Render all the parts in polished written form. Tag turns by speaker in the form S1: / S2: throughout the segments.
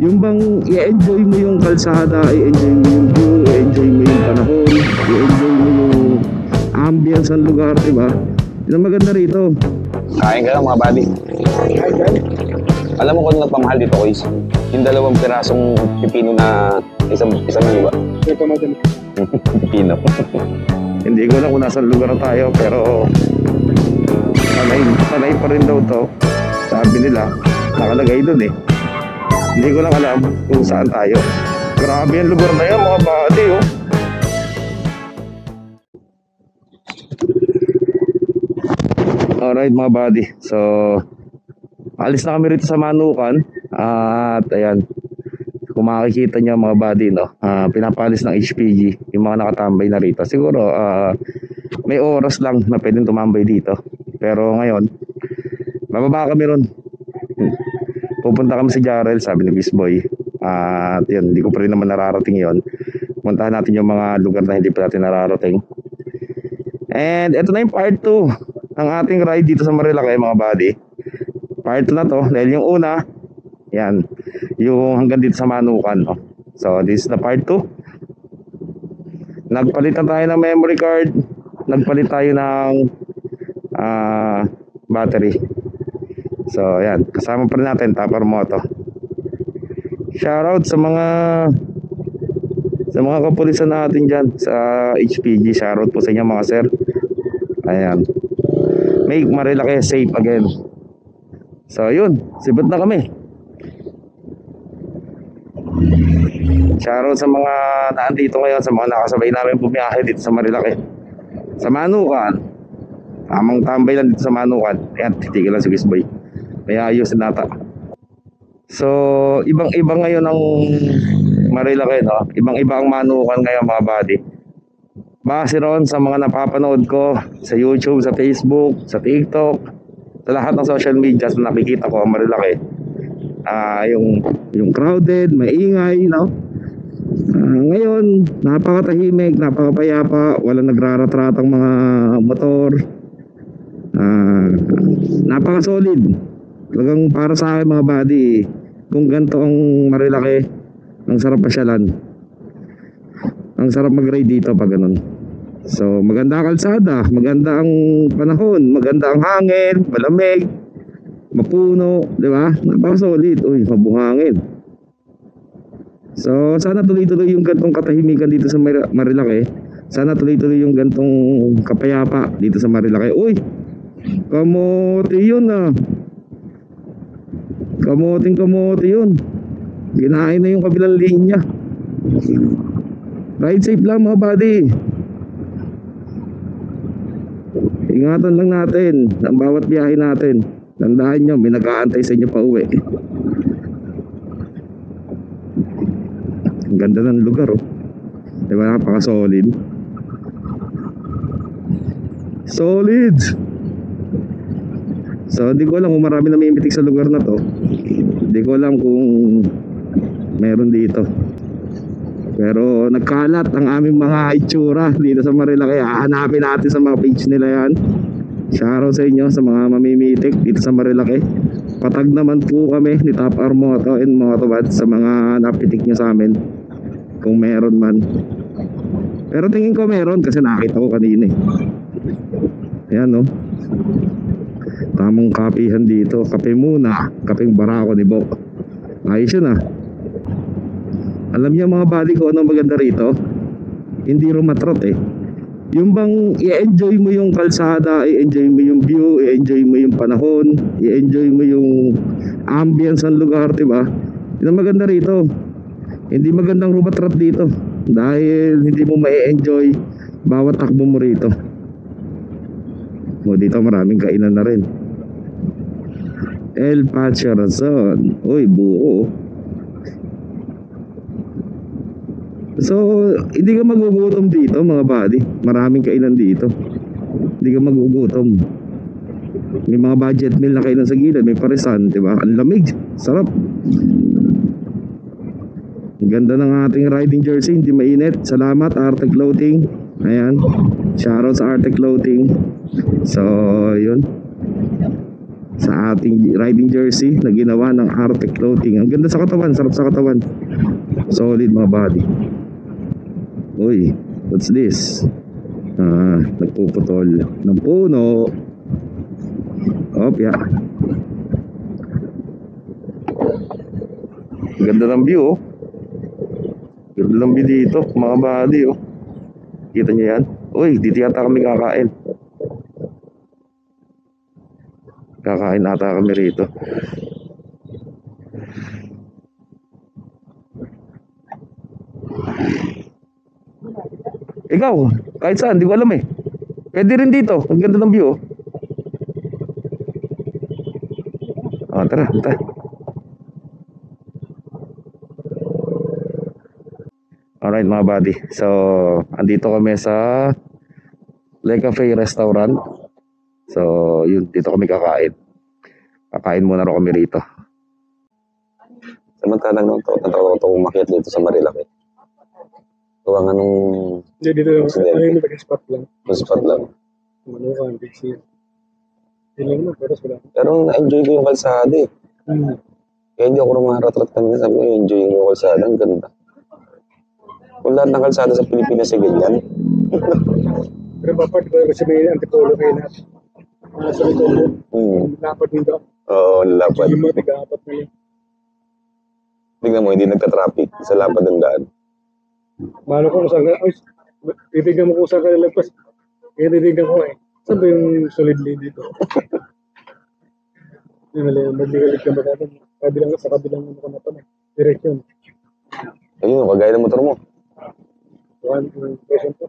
S1: Yung bang i-enjoy mo yung kalsada, i-enjoy mo yung view, i-enjoy mo yung panahon, i-enjoy mo yung ambience ng lugar, diba? Yun ang maganda rito.
S2: Kain ka lang mga buddy. Alam mo kung nagpamahal dito, Kois? Yung 2 pirasong pipino na isang liwa. Pipino.
S1: Hindi ko lang kung nasa lugar tayo, pero sanay pa rin daw to. Sabi nila, nakalagay dun eh. Hindi ko lang alam kung saan tayo. Grabe yung lugar na yan mga buddy, oh. Alright mga buddy, so alis na kami rito sa Manukan. At ayan, kung makikita nyo mga buddy, no, pinapalis ng HPG yung mga nakatambay na rito. Siguro may oras lang na pwedeng tumambay dito, pero ngayon bababa kami ron. Pupunta kami sa Jarel, sabi ni Bisboy. At yun, hindi ko pa rin naman nararating yon. Puntahan natin yung mga lugar na hindi pa natin nararating. And ito na yung part 2 ng ating ride dito sa Marilaki mga buddy. Part 2 na to, dahil yung una, yan, yung hanggang dito sa Manukan, no? So this is the part 2. Nagpalit na tayo ng memory card. Nagpalit tayo ng battery. So yan, kasama pa rin natin Tapar Moto. Shoutout sa mga kapulisan natin dyan sa HPG. Shoutout po sa inyo mga sir. Ayan, make Marilaki safe again. So yun, sibot na kami. Shoutout sa mga naandito ngayon, sa mga nakasabay namin bumiyahe dito sa Marilaki, sa Manukan. Tamang tambay lang dito sa Manukan. Ayan, titigil lang si Bisboy, may ayos na nata. So ibang-iba ngayon ang Marilaki, no? Ibang-iba ang Manukan ngayon mga buddy. Base ron sa mga napapanood ko sa YouTube, sa Facebook, sa TikTok, sa lahat ng social media na nakikita ko ang Marilaki. Yung crowded, maingay, no? Ngayon, napakatahimik, napakapayapa, walang nagraratratang mga motor. Napaka-solid. Talagang para sa akin mga buddy, kung ganito ang Marilaki, ang sarap pasyalan. Ang sarap mag-ride dito pag ganun. So maganda ang kalsada, maganda ang panahon, maganda ang hangin, malamig, mapuno, di ba? Napaka-solid. Uy, mabuhangin. So sana tuloy-tuloy yung gantong katahimikan dito sa Marilaki. Sana tuloy-tuloy yung gantong kapayapa dito sa Marilaki. Uy, kamote yun ah. Kamote yun. Ginain na yung kabilang linya. Ride safe lang mga buddy. Ingatan lang natin ang bawat biyahe natin. Tandaan nyo, may nag-aantay sa inyo pa uwi. Ang ganda ng lugar, oh. Diba, napaka-solid. Solid! So, hindi ko alam kung marami na may imitik sa lugar na to. Hindi ko alam kung meron dito. Pero nagkalat ang aming mga itsura dito sa Marilaki. Hahanapin natin sa mga page nila yan. Shoutout sa inyo sa mga mamimitik dito sa Marilaki. Patag naman po kami ni Tapar Moto and Motobat sa mga napitik nyo sa amin, kung meron man. Pero tingin ko meron kasi nakita ko kanina eh. Ayan, no? Tamang kapihan dito. Kape muna, kapeng barako ni Bok. Ayos yun ah. Alam niyo mga buddy ko anong maganda rito? Hindi rumatrot eh. Yung bang i-enjoy mo yung kalsada, i-enjoy mo yung view, i-enjoy mo yung panahon, i-enjoy mo yung ambience ng lugar, diba? Yun ang maganda rito. Hindi magandang rumatrot dito dahil hindi mo ma-enjoy bawat takbo mo rito. O dito maraming kainan na rin. El Pacho Razon. Uy, buo. So, hindi ka magugutom dito mga buddy. Maraming kainan dito. Hindi ka magugutom. May mga budget meal na kainan sa gilid. May parisan, diba? Ang lamig. Sarap. Ang ganda ng ating riding jersey. Hindi mainit. Salamat Arte Clothing. Ayan. Shoutout sa Arte Clothing. So, yun. sa ating riding jersey na ginawa ng Artec Clothing. Ang ganda sa katawan, sarap sa katawan. Solid mga body. Uy, what's this? Nagpuputol ng puno. Opya. Ganda ng view, oh. Ganda ng view dito, mga body, oh. Kita niyo yan? Uy, dito yata kami kakain. Kakain ata kami rito. Ikaw, kahit saan, di ko alam eh. Pwede rin dito, ang ganda ng view, oh. Tara, tara. Alright mga buddy, so andito kami sa Le Cafe Restaurant. So yun, dito kami kakain. Kakain muna rin kami rito.
S2: Samantalang nung to, natawa ko umakyat dito sa Marilaki. Tuwa nga nung...
S3: Hindi, dito lang. Ano yung nag-spot lang?
S2: spot lang.
S3: Manukan, big seal. Hindi lang naman, pero wala.
S2: Pero na-enjoy ko yung kalsada eh. Kaya hindi ako rumaratrat kanina. Sabi ko, enjoy yung kalsada. Ang ganda. Kung lahat ng kalsada sa Pilipinas ay ganyan.
S3: Pero dapat ba kasi may antipolo kayo na sa Antipolo? Lapad nito.
S2: Oo, lapad.
S3: Yung mga tiga-apat na yun.
S2: Tingnan mo, hindi nagka-traffic sa lapad ng daan.
S3: Malo ko kung saan ka, ay, titignan mo kung saan ka nalagpas. Kaya titignan ko eh. Saan ba yung solid lane dito? Yung magligalig ka ba natin? Sa kabilang ano ka na pa na. Direksyon.
S2: Ayun, kagaya ng motor mo.
S3: Version 2.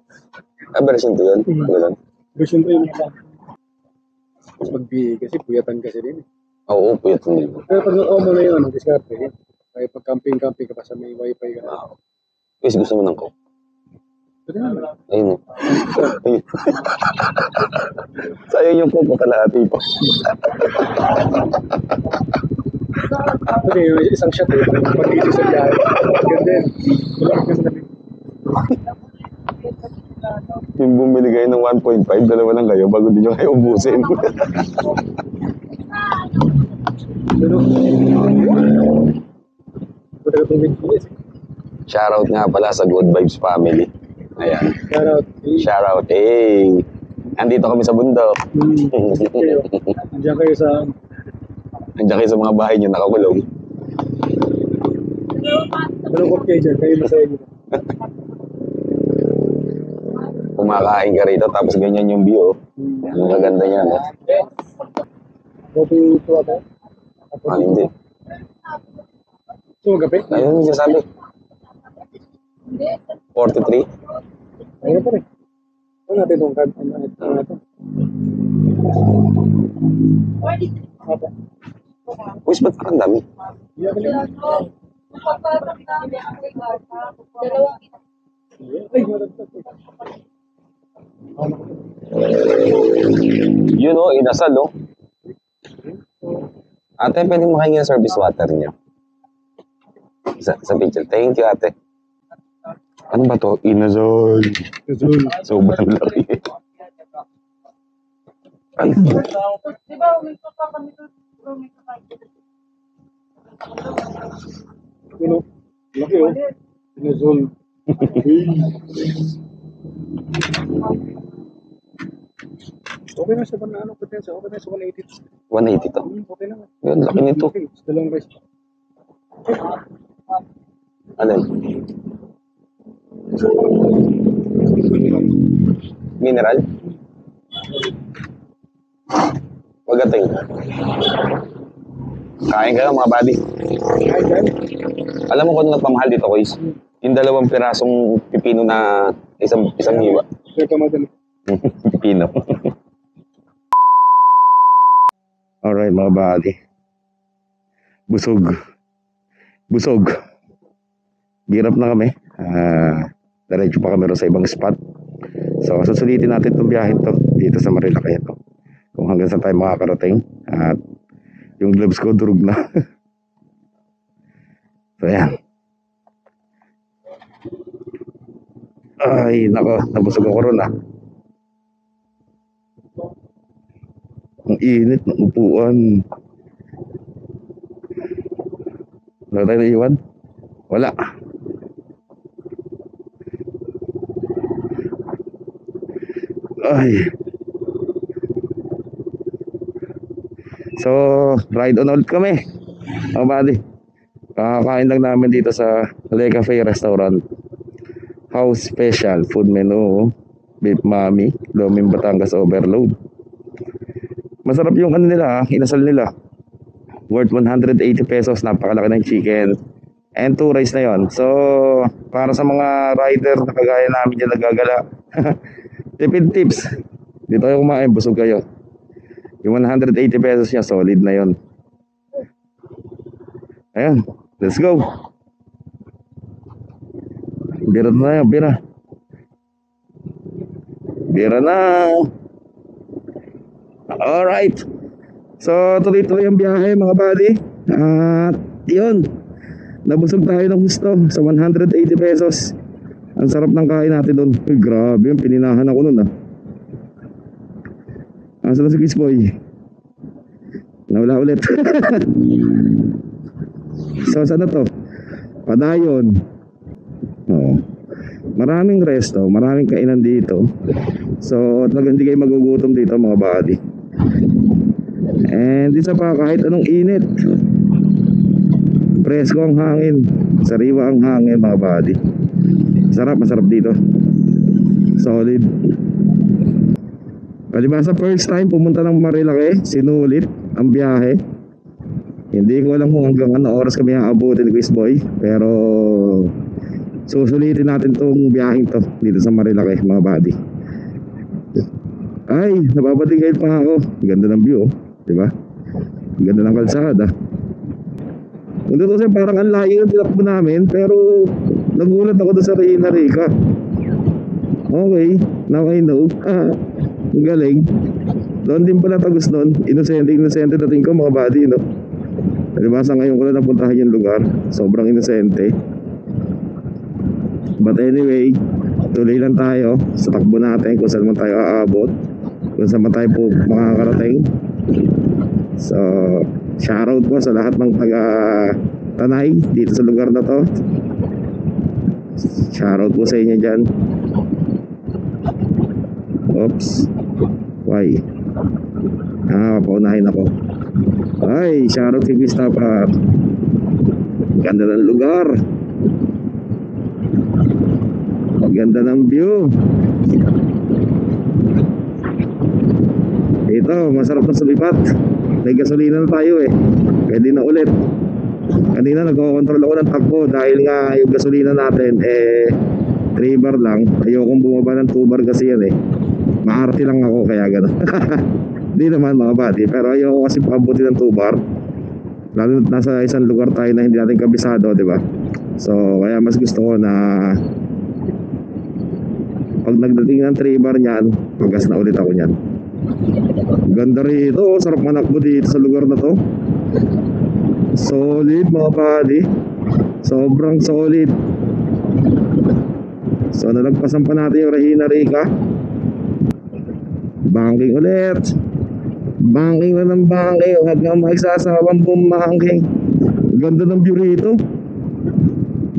S2: Version 2 yun. Ganun.
S3: Version 3 yung isa. Mas mag-BA kasi, puyatan kasi din eh.
S2: Oo, puyat mo yun.
S3: Pero pag nakuha mo na yun, diskarte eh. Kaya pag camping ka pa sa may wifi ka.
S2: Guys, gusto mo ng coke?
S3: Pwede naman.
S2: Ayun o. Ayun. Sayang yung coke, kalahati pa.
S3: Pwede yung isang shot eh. Pag-isip sa biyahe. Ganda yun. Malaki ka sa namin.
S2: Yung bumili kayo ng 1.5, dalawa lang kayo bago din nyo kayo ubusin.
S3: Pero, pwede ka tubig bilis.
S2: Shoutout nga pala sa Good Vibes Family. Ayan.
S3: Shoutout.
S2: Shoutout, hey! Andito kami sa bundok.
S3: Diyan kayo sa...
S2: Andiyan kayo sa mga bahay nyo nakakulong.
S3: Malungkot kayo dyan. Kayo na sa inyo.
S2: Kumakain ka rito tapos ganyan yung view. Ang maganda niya, no?
S3: Kopi ito ata.
S2: Hindi.
S3: So, magabi?
S2: Ayun yung sasabi. 43?
S3: Ayun pa rin. Ano natin itong card? Ano natin? Apa?
S2: Uy, ba't parang dami?
S3: Hindi ako lang. Ay, malagtas.
S2: Yun o, inasal o. Ate, pwede makahingi ng service water niyo. Sa picture. Thank you, ate. Ano ba to? Inasal. Sobrang laki. Ano?
S4: Di ba, may papa kami doon.
S3: Ano? Laki o. Pinazol. Okay na siya ba na ano potensa? Okay na siya 180.
S2: 180 to.
S3: Okay na.
S2: Yun, laki nito.
S3: Okay, dalawang rice.
S2: Alin? Mineral? Pagating. Kain ka lang mga buddy.
S3: Ay, dyan.
S2: Alam mo kung ano nagpamahal dito, guys? Yung 2 pirasong pipino na isang hiwa.
S3: Kaya ka madali.
S2: Pipino.
S1: Alright mga buddy. Busog. Busog. Girap na kami. Diretso pa kami rin sa ibang spot. So susulitin natin itong biyahin to dito sa Marilaki ito. Kung hanggang saan tayo makakarating. At yung gloves ko durug na. So yan. Ay nako, nabusog ako ron ah. Ang init ng upuan. Wala tayo naiwan? Wala. Ay. So, ride on ulit kami. Mga buddy. Kakakain lang namin dito sa Le Cafe Restaurant. House special food menu. Beef Mami, Loming Batangas Overload. Masarap yung ano nila, inasal nila. Worth 180 pesos, napakalaki ng chicken. And 2 rice na yon. So, para sa mga rider na kagaya namin dyan nagagala. Tipid tips. Dito kayo kumain, busog kayo. Yung 180 pesos niya, solid na yon. Ayan, let's go. Bira na yun, bira. Bira na. Alright. So, tuloy-tuloy ang biyahe mga buddy. At yun, nabusog tayo ng gusto sa 180 pesos. Ang sarap ng kain natin doon. Uy, grabe yun, pininahan ako nun ah. Asa na si Kiss Boy? Nawala ulit. So, saan na to? Padayon. Oo. Maraming resto, maraming kainan dito. So, talagang hindi kayo magugutom dito mga buddy. And isa pa, kahit anong init, presko ang hangin, sariwa ang hangin mga buddy. Sarap, masarap dito. Solid. Palibasa first time pumunta ng Marilake, sinulit ang biyahe. Hindi ko alam kung hanggang ano oras kami aabutin ni Quiz Boy, pero susulitin natin tong biyaheng to dito sa Marilake mga buddy. Ay, napapatingin pa ako. Ganda ng view, di ba? Ganda ng kalsada. Kung tutusin, parang ang layo ng tinakbo namin, pero nagulat ako doon sa Reina Rica. Okay, now I know. Ang galing. Doon din pala tagos doon. Inosente dating ko mga buddy, no? Palibasa ngayon ko lang napuntahan yung lugar. Sobrang inosente. But anyway, tuloy lang tayo sa takbo natin kung saan man tayo aabot, kung saan man tayo po makakarating. So, shoutout po sa lahat ng taga-Tanay dito sa lugar na to. Shoutout po sa inyo dyan. Oops. Why? Paunahin ako. Ay, shoutout kay Christopher. Ganda ng lugar. Ganda ng view. Ito, masarap na sumipat. May gasolina na tayo eh. Pwede na ulit. Kanina nagko-control ako ng takbo dahil nga yung gasolina natin 3 bar lang. Ayokong bumaba ng 2 bar kasi yan eh. Maarte lang ako kaya gano'n. Hindi naman mga buddy, pero ayoko kasi pakabuti ng 2 bar. Lalo nasa isang lugar tayo na hindi natin kabisado, di ba? So, kaya mas gusto ko na pag nagdating ng 3 bar niyan, magas na ulit ako niyan. Ganda rito, sarap manakbo dito sa lugar na to. Solid mga buddy. Sobrang solid. So, nalagpasan pa natin yung Reina Rica. Banking ulit. Banking na ng banking. Huwag nga magsasawang bumangking. Ganda ng view rito.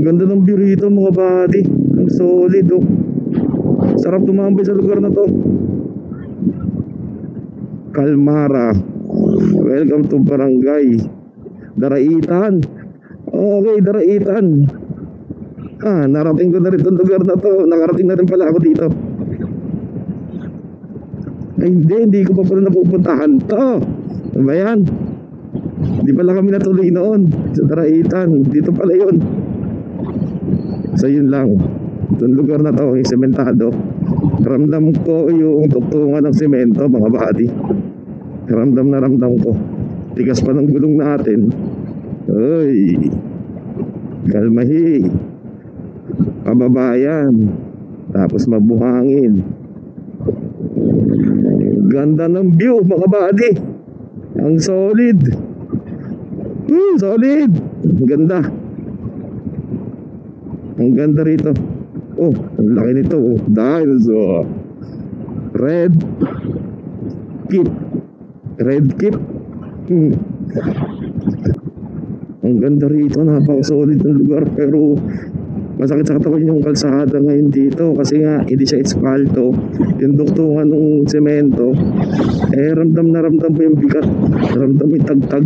S1: Ganda ng view rito mga buddy. Ang solid oh. Sarap tumambay sa lugar na to. Calmara. Welcome to Barangay Daraitan. Okay, Daraitan. Narating ko na rin itong lugar na to. Nakarating na rin pala ako dito. Ay hindi ko pa pala napupuntahan to. Ano ba yan? Hindi pala kami natuloy noon sa Daraitan. Dito pala yun. So yun lang. Itong lugar na to, yung sementado. Ramdam ko yung tugtungan ng semento mga buddy. Ramdam na ramdam ko. Tigas pa ng gulong natin. Uy, kalmahi. Kababayan. Tapos mabuhangin. Ganda ng view mga buddy. Ang solid. Solid. Ang ganda. Ang ganda rito. Oh, ang laki nito oh. Dinosaur. Red Kit Red Keep. Ang ganda rito, napaka-solid ng lugar, pero masakit sa katawan yung kalsada ngayon dito kasi nga hindi siya espalto. Yung duktungan ng semento, ramdam na ramdam mo yung bigat, ramdam mo yung tagtag.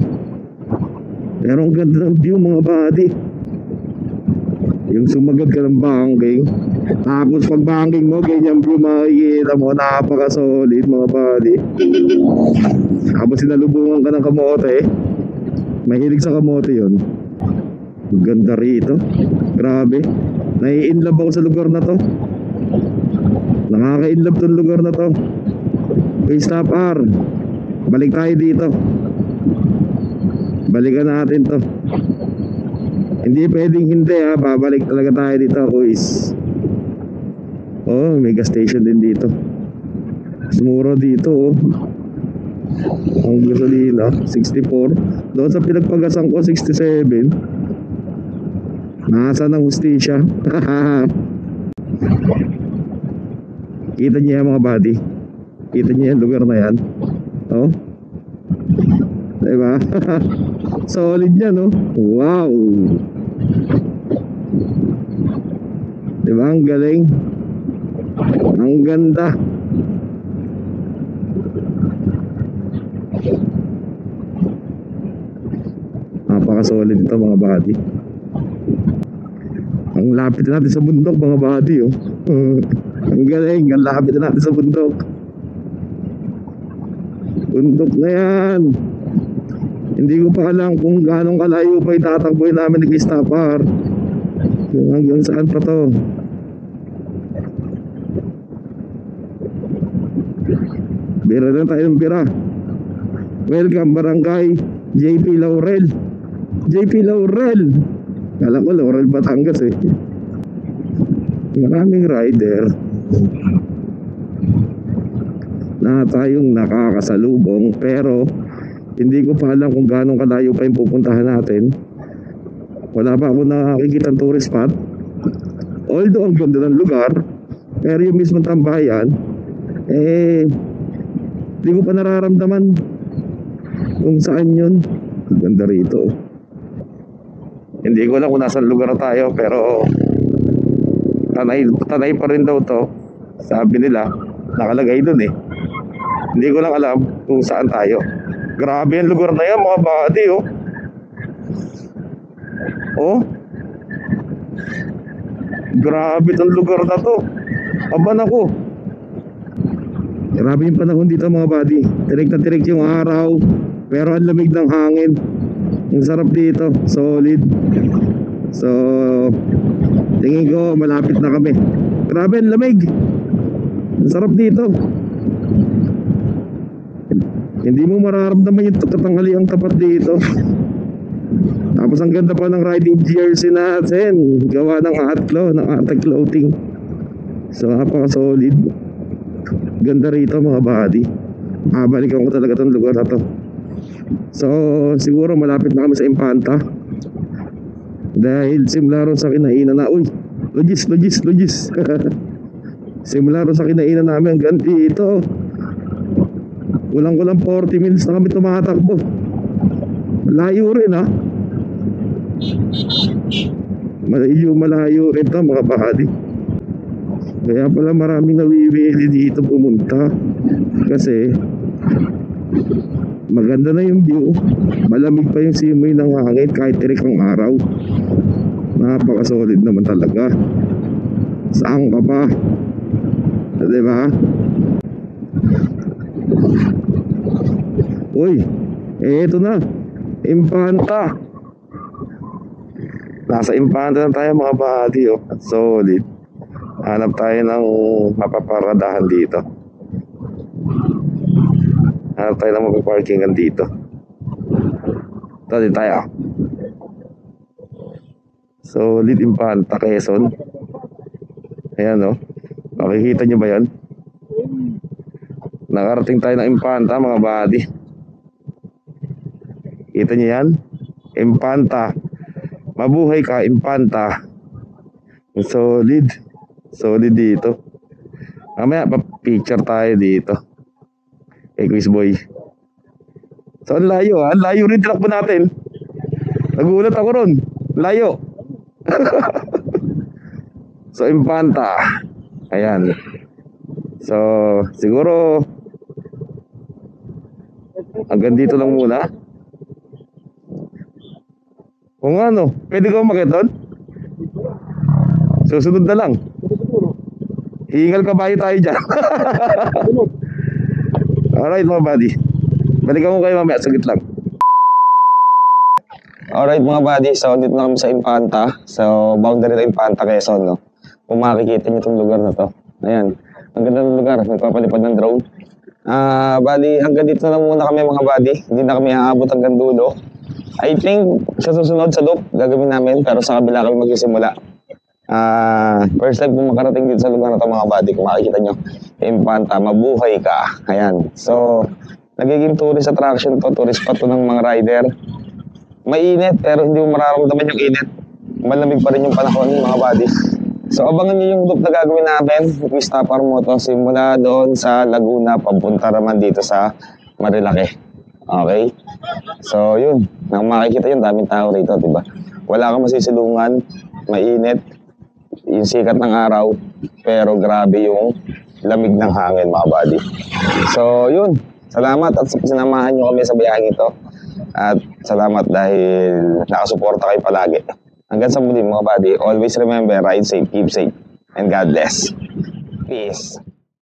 S1: Pero ang ganda ng view mga buddy. Yung sumagad ka ng banking, tapos pag banking mo, ganyan view makikita mo, napaka-solid mga buddy. Tapos sinalubungan ka ng kamote, mahilig sa kamote yun. Ang ganda rito, grabe. Nai-inlove ako sa lugar na to. Nakaka-inlove tong lugar na to. Okay, stop R. Balik tayo dito. Balikan natin to. Hindi pwedeng hindi ha. Babalik talaga tayo dito, boys. Oh, may gas station din dito. Mura dito oh. Ang gasolina 64. Doon sa pinagpagasan ko 67. Nasa ng hustisya. Kita niyo yan mga buddy. Kita niyo yung lugar na yan. Oh, diba? Solid yan oh. Wow. Diba ang galing? Ang ganda. Napaka-solid ito mga buddy. Ang lapit na natin sa bundok mga buddy oh. Ang galing, ang lapit na natin sa bundok. Bundok na yan. Hindi ko pa alam kung gaano kalayo pa itatakboy namin ni Christopher. Kung hanggang saan pa to. Bira na tayong bira. Welcome Barangay JP Laurel. JP Laurel. Kala ko Laurel Batangas eh. Maraming rider na tayong nakakasalubong, pero hindi ko pa alam kung gaano kalayo pa yung pupuntahan natin. Wala pa ako nakikita ng tourist spot. Although ang ganda ng lugar, pero yung mismong tambayan hindi ko pa nararamdaman kung saan yun. Ang ganda rito. Hindi ko alam kung nasa lugar na tayo, pero tanay pa rin daw to. Sabi nila, nakalagay dun eh. Hindi ko lang alam kung saan tayo. Grabe yung lugar na yan mga buddy oh. Oh, grabe tong lugar na to. Aban ako. Grabe yung panahon dito mga buddy. Tirik na tirik yung araw, pero ang lamig ng hangin. Ang sarap dito, solid. So tingin ko malapit na kami. Grabe ang lamig. Ang sarap dito. Hindi mo mararamdaman yung katanghaliang tapat dito. Tapos ang ganda pa ng riding jersey natin, gawa ng Atlo, ng Arte Clothing. So napaka-solid. Ganda rito mga buddy. Balikan ko talaga itong lugar na to. So siguro malapit na kami sa Impanta. Dahil simula ron sa kinainan na, uy, logis simula ron sa kinainan namin hanggang dito, kulang 40 minutes na kami tumatakbo. Malayo rin ha. Malayo rin to mga buddy. Kaya pala maraming nawiwili dito pumunta, kasi maganda na yung view, malamig pa yung simoy ng hangin kahit tirik ang araw. Napaka-solid naman talaga. Saan ka pa? Diba? Uy, eto na, Impanta. Nasa Impanta na tayo mga buddy oh. Solid. Hanap tayo ng mapaparadahan dito. Hanap tayo ng mapaparkingan dito. Ito din tayo. Solid Impanta, Quezon. Ayan oh. Makikita nyo ba yan? Nakarating tayo ng Impanta mga buddy. Kita nyo yan? Impanta. Mabuhay ka Impanta. Solid. Solid dito. Mamaya pa-picture tayo dito kay Quiz Boy. So, ang layo ha. Ang layo rin tinakbo natin. Nagulat ako ron. Layo. So, Infanta. Ayan. So, siguro hanggang dito lang muna. Kung ano, pwede ko umakyat doon? Susunod na lang. Hingal kabayo tayo dyan. Alright mga buddy. Balikan ko kayo mamaya, saglit lang.
S2: Alright mga buddy, so dito na kami sa Infanta. So, boundary ng Infanta, Quezon, no? Kung makikita niyo itong lugar na to. Ayan, ang ganda ng lugar, nagpapalipad ng drone. Buddy, hanggang dito na lang muna kami mga buddy. Hindi na kami aabot hanggang dulo. I think sa susunod sa loop, gagawin namin, pero sa kabila kami magsisimula. First time kung makarating dito sa lugar na to mga buddy, kung makikita nyo, Infanta, mabuhay ka. Ayan, so, nagiging tourist attraction to, tourist spot to ng mga rider. Mainit, pero hindi mo mararamdaman yung init. Malamig pa rin yung panahon, mga buddy. So, abangan nyo yung loop na gagawin natin. We stop our moto simula doon sa Laguna, papunta naman dito sa Marilake. Okay? So, yun. Nang makikita yun, daming tao rito, diba? Wala kang masisilungan, mainit, yung sikat ng araw, pero grabe yung lamig ng hangin, mga buddy. So, yun. Salamat at sinamahan nyo kami sa biyaheng ito. At salamat dahil nakasuporta kayo palagi. Hanggang sa muli mga buddy, always remember, ride safe, keep safe, and God bless. Peace.